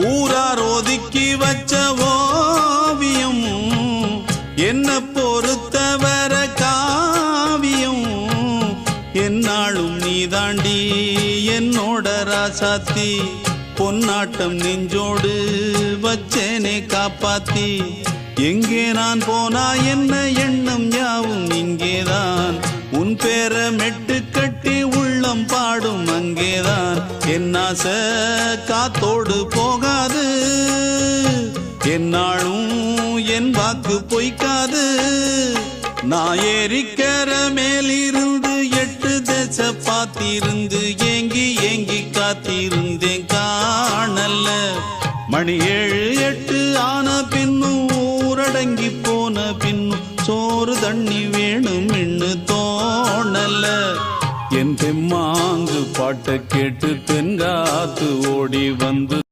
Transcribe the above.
ஊரார் ஒதுக்கி வச்ச ஓவியம் என்ன பொறுத்தவர காவியம் என்னாலும் நீதாண்டி என்னோட ராசாத்தி பொன்னாட்டம் நெஞ்சோடு வச்சேனே காப்பாத்தி எங்கே நான் போனா என்ன எண்ணம் யாவும் இங்கேதான் உன் பேர மெட்டு கட்டி உள்ளம் பாடும் அங்கேதான் என் ஆசை காத்தோடு போகாது என்னாலும் என் வாக்கு பொய்க்காது நான் ஏறிக்கிற மேலிருந்து 8 தேச பார்த்திருந்து ஏங்கி ஏங்கி காத்திருந்தேன் காணல்ல மணி 7 8 ஆன பின்னும் ஊரடங்கி போன பின்னும் சோறு தண்ணி வேணும் என்று தோணல என் தெம்மாங்கு பாட்டை கேட்டு தென்காத்து ஓடி வந்து